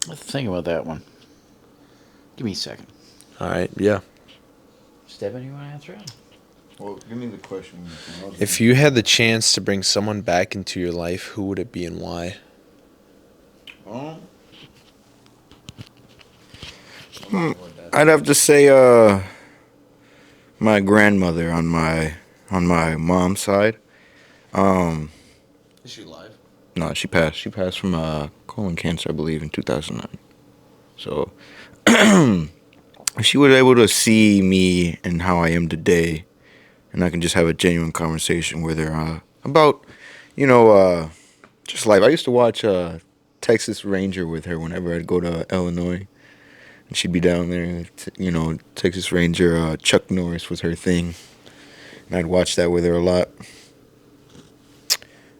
Let's think about that one. Give me a second. All right, yeah. Steven, you want to answer it? Well, give me the question. If you had the chance to bring someone back into your life, who would it be and why? I'd have to say my grandmother on my mom's side. Is she alive? No, she passed. She passed from colon cancer, I believe, in 2009. So she was able to see me and how I am today, and I can just have a genuine conversation with her about, just life. I used to watch Texas Ranger with her whenever I'd go to Illinois. And she'd be down there, Texas Ranger. Chuck Norris was her thing, and I'd watch that with her a lot.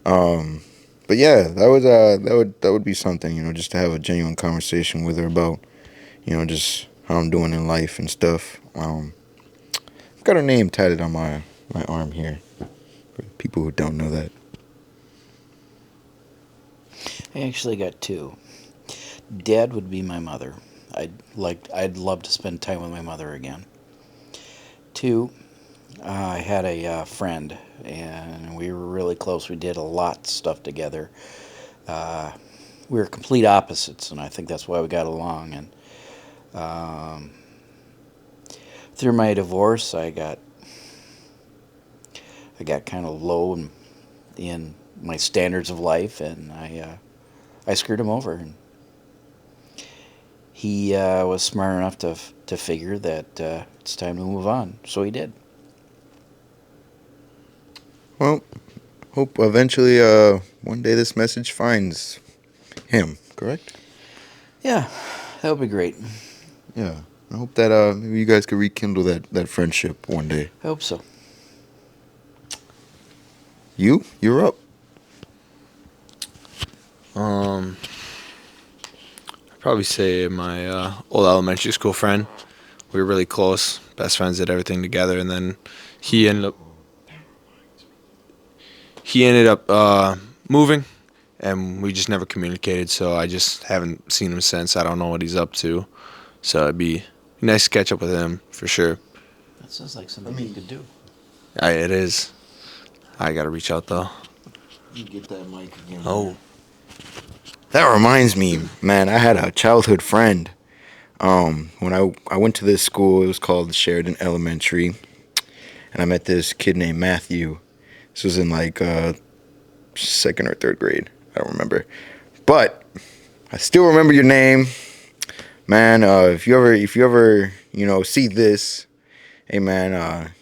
But yeah, that would be something, just to have a genuine conversation with her about, just how I'm doing in life and stuff. I've got her name tatted on my arm here, for people who don't know that. I actually got two. Dad would be my mother. I'd love to spend time with my mother again. Two, I had a friend, and we were really close. We did a lot of stuff together. We were complete opposites, and I think that's why we got along. And through my divorce, I got kind of low in my standards of life, and I screwed him over. And he was smart enough to figure that it's time to move on, so he did. Well, hope eventually one day this message finds him, correct? Yeah, that would be great. Yeah. I hope that maybe you guys could rekindle that friendship one day. I hope so. You're up. I'd probably say my old elementary school friend. We were really close, best friends, did everything together, and then he ended up moving, and we just never communicated. So I just haven't seen him since. I don't know what he's up to. So it'd be nice to catch up with him for sure. That sounds like something you could do. It is. I gotta reach out though. You get that mic again. Oh, That reminds me, man. I had a childhood friend. When I went to this school, it was called Sheridan Elementary, and I met this kid named Matthew. This was in like second or third grade. I don't remember, but I still remember your name, man. If you ever see this, hey man,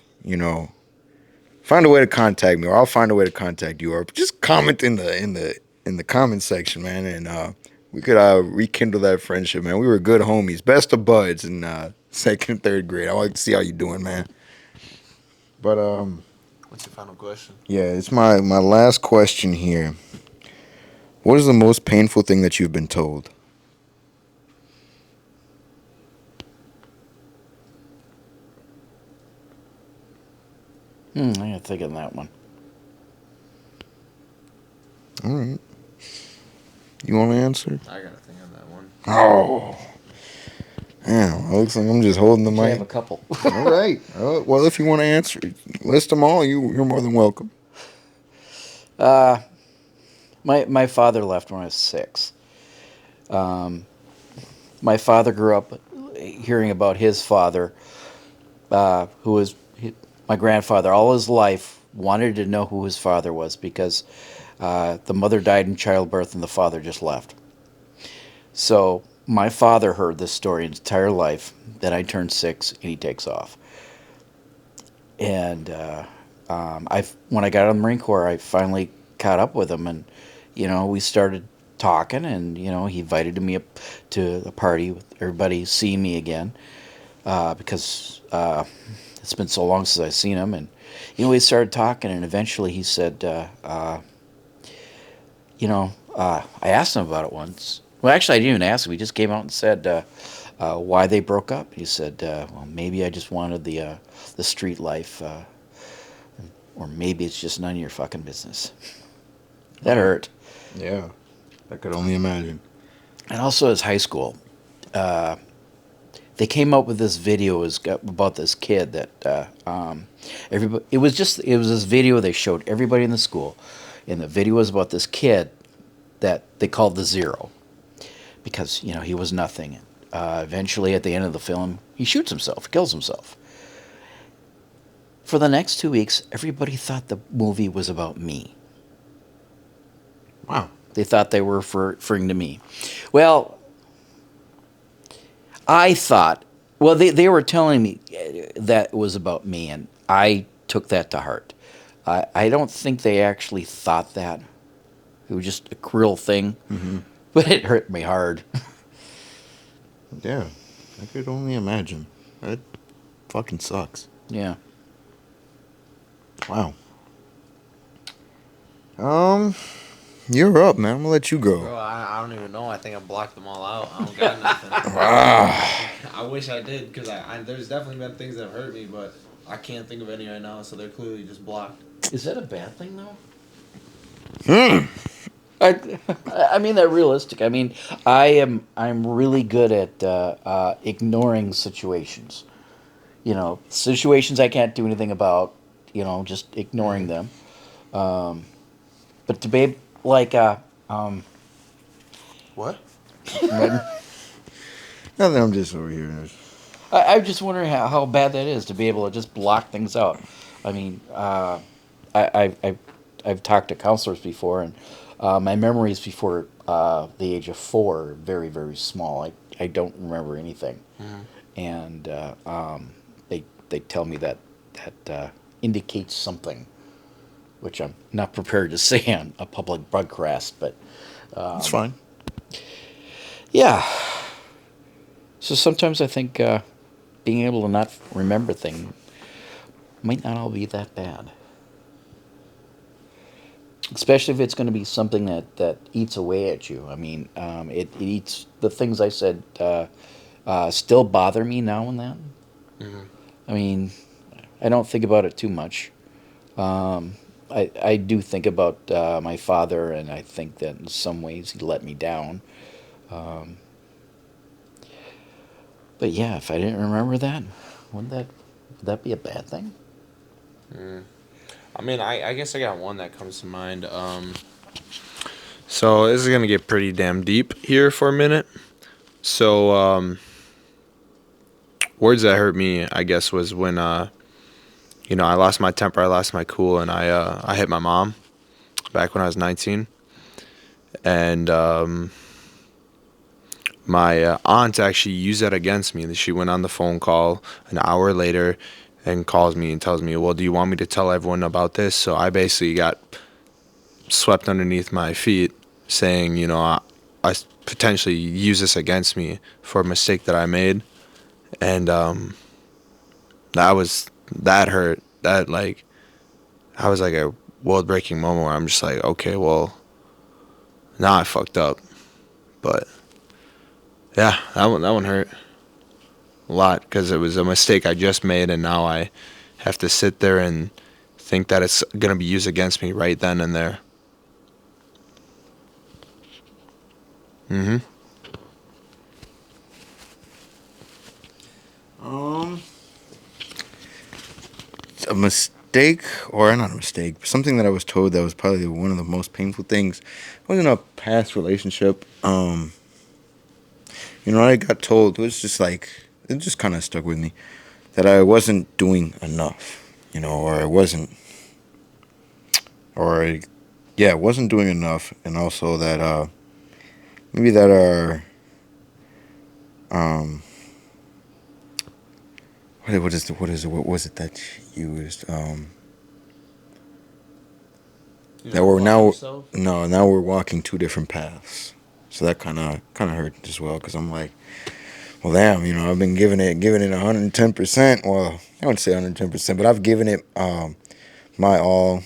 find a way to contact me, or I'll find a way to contact you, or just comment in the comment section, man, and we could rekindle that friendship, man. We were good homies, best of buds in second, third grade. I like to see how you doing, man. But what's your final question? yeah, it's my last question here. What is the most painful thing that you've been told? I gotta think of that one. All right. You want to answer? I gotta think on that one. Oh. Damn, it looks like I'm just holding the I have mic. a couple. All right. Well, if you want to answer, list them all. You're more than welcome. My father left when I was 6. My father grew up hearing about his father, who was my grandfather. All his life wanted to know who his father was because the mother died in childbirth and the father just left. So my father heard this story his entire life. Then I turned 6 and he takes off. And when I got out of the Marine Corps, I finally caught up with him, and we started talking, and he invited me up to a party with everybody, seeing me again, because it's been so long since I've seen him, and we started talking, and eventually he said, I asked him about it once. Well, actually, I didn't even ask him. He just came out and said why they broke up. He said, well, maybe I just wanted the street life, or maybe it's just none of your fucking business. That hurt. Yeah, I could only imagine. And also, as high school, they came up with this video about this kid that everybody. It was this video they showed everybody in the school, and the video was about this kid that they called the Zero, because he was nothing. Eventually, at the end of the film, he shoots himself, kills himself. For the next 2 weeks, everybody thought the movie was about me. Wow. They thought they were referring to me. Well, I thought, they were telling me that it was about me, and I took that to heart. I don't think they actually thought that. It was just a cruel thing, but it hurt me hard. Yeah, I could only imagine. That fucking sucks. Yeah. Wow. You're up, man. I'm gonna let you go. Bro, I don't even know. I think I blocked them all out. I don't got nothing. I wish I did, because there's definitely been things that have hurt me, but I can't think of any right now, so they're clearly just blocked. Is that a bad thing, though? I mean that realistic. I mean, I'm really good at ignoring situations. Situations I can't do anything about. Just ignoring them. But to be like What? Nothing. I'm just over here. I'm just wondering how bad that is to be able to just block things out. I mean, I've talked to counselors before, and my memories before the age of 4 are very, very small. I don't remember anything, and they tell me that indicates something, which I'm not prepared to say on a public broadcast, but It's fine. yeah. So sometimes I think being able to not remember things might not all be that bad. Especially if it's going to be something that eats away at you. I mean, it eats the things I said still bother me now and then. I mean, I don't think about it too much. I do think about my father, and I think that in some ways he let me down. Um, but yeah, if I didn't remember that, would that be a bad thing? Mm. I mean, I guess I got one that comes to mind. So this is gonna get pretty damn deep here for a minute. So words that hurt me, I guess, was when I lost my temper, I lost my cool, and I hit my mom back when I was 19, and my aunt actually used that against me. She went on the phone call an hour later and calls me and tells me, "Well, do you want me to tell everyone about this?" So I basically got swept underneath my feet, saying, I potentially use this against me for a mistake that I made, and that hurt. That like I was like a world breaking moment where I'm just like, okay, well, now I fucked up, but yeah, that one hurt a lot because it was a mistake I just made, and now I have to sit there and think that it's gonna be used against me right then and there. Mhm. Um, a mistake, or not a mistake, but something that I was told that was probably one of the most painful things. It wasn't a past relationship. I got told, it was just like, it just kind of stuck with me, that I wasn't doing enough, or I wasn't, or I, yeah, wasn't doing enough, and also that maybe that um, what was it that she used? That we're now, no, now we're walking two different paths. So that kind of hurt as well, because I'm like, well, damn, I've been giving it 110%. Well, I wouldn't say 110%, but I've given it my all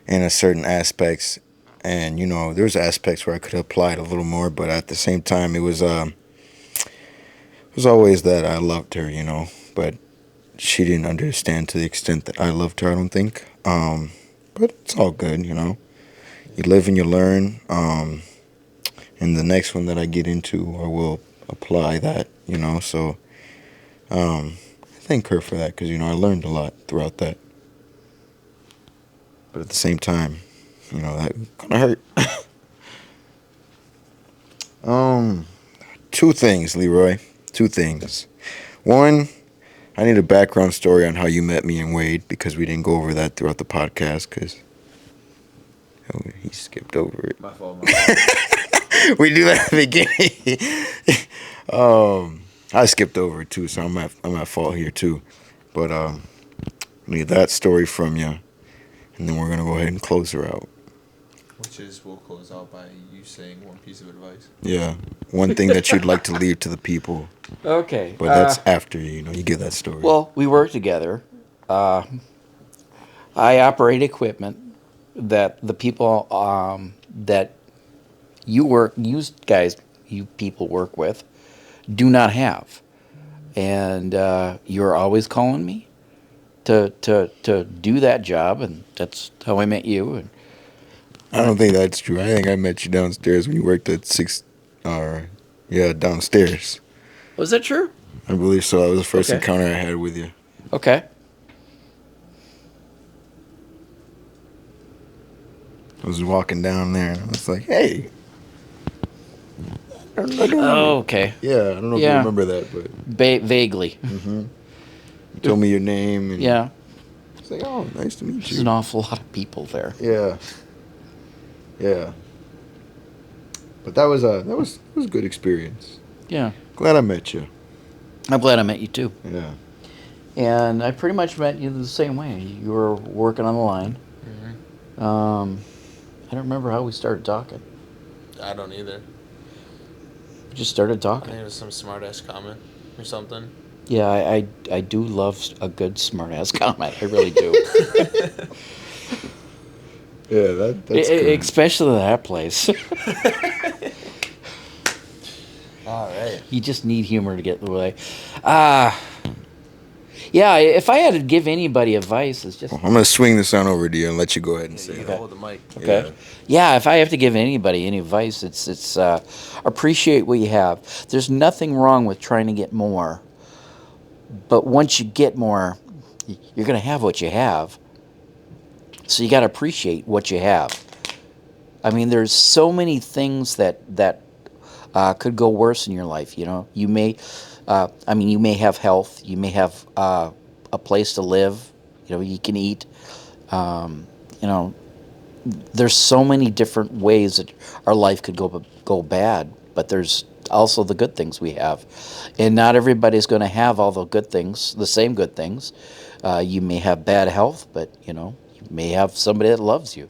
in a certain aspects, and there's aspects where I could have applied a little more, but at the same time, it was always that I loved her, but she didn't understand to the extent that I loved her. I don't think, but it's all good, You live and you learn. And the next one that I get into, I will apply that, So I thank her for that because, I learned a lot throughout that. But at the same time, that kind of hurt. um, Two things, Leroy. Two things. One, I need a background story on how you met me and Wade because we didn't go over that throughout the podcast because he skipped over it. My fault. My fault. We do that at the beginning. I skipped over it too, so I'm at fault here too. But I need that story from you, and then we're gonna go ahead and close her out. Which is, we'll close out by you saying one piece of advice. Yeah, one thing that you'd like to leave to the people. Okay. But that's after you give that story. Well, we work together. I operate equipment that the people that you people work with, do not have, and you're always calling me to do that job, and that's how I met you. And I don't think that's true. I think I met you downstairs when you worked at downstairs. was that true? I believe so. That was the first Okay. encounter I had with you. Okay. I was walking down there, and I was like, "Hey." I don't know. Oh, okay. Yeah, I don't know if you Yeah. remember that, but Vaguely. you told me your name, and Yeah. it's like, "Oh, nice to meet There's you." an awful lot of people there. Yeah, yeah. But that was a good experience. Yeah. Glad I met you. I'm glad I met you too. Yeah. And I pretty much met you the same way. You were working on the line. I don't remember how we started talking. I don't either. We just started I talking. think it was some smart ass comment or something. Yeah, I do love a good smart ass comment. I really do. Yeah, that's good. Especially that place. All right. You just need humor to get the way. Yeah, if I had to give anybody advice, it's just I'm gonna swing this on over to you and let you go ahead and Yeah, say you it. gotta hold the mic. okay. Yeah, if I have to give anybody any advice, it's appreciate what you have. There's nothing wrong with trying to get more, but once you get more, you're gonna have what you have. So you got to appreciate what you have. I mean, there's so many things that could go worse in your life. You know, I mean, you may have health, you may have a place to live. You know, you can eat. Um, you know, there's so many different ways that our life could go bad, but there's also the good things we have, and not everybody's going to have all the good things, the same good things. You may have bad health, but you may have somebody that loves you,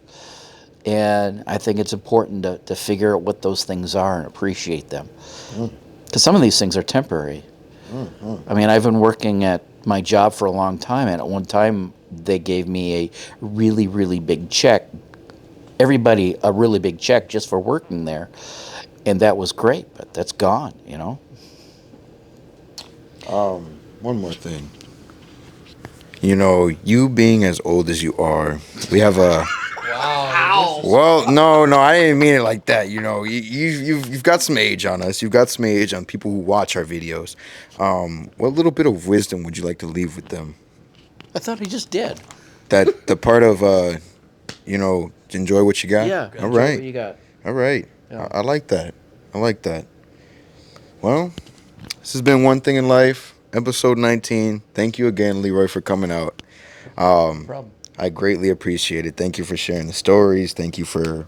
and I think it's important to figure out what those things are and appreciate them, because some of these things are temporary. I mean, I've been working at my job for a long time, and at one time they gave me a really, really big check, everybody a really big check just for working there, and that was great. But that's gone. One more thing. You know, you being as old as you are, we have a. Wow. Well, no, I didn't mean it like that. You know, you've got some age on us. You've got some age on people who watch our videos. What little bit of wisdom would you like to leave with them? I thought he just did. That the part of enjoy what you got. Yeah, All enjoy right, what you got. all right. Yeah. I like that. I like that. Well, this has been One Thing in Life, episode 19. Thank you again, Leroy, for coming out. No problem. I greatly appreciate it. Thank you for sharing the stories. Thank you for,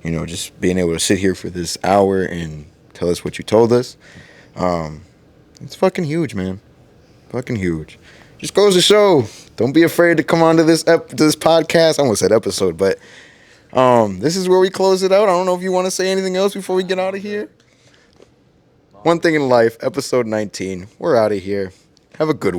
just being able to sit here for this hour and tell us what you told us. It's fucking huge, man. Fucking huge. Just goes to show. Don't be afraid to come onto this podcast. I almost said episode, but this is where we close it out. I don't know if you want to say anything else before we get out of here. One Thing in Life, episode 19. We're out of here. Have a good one.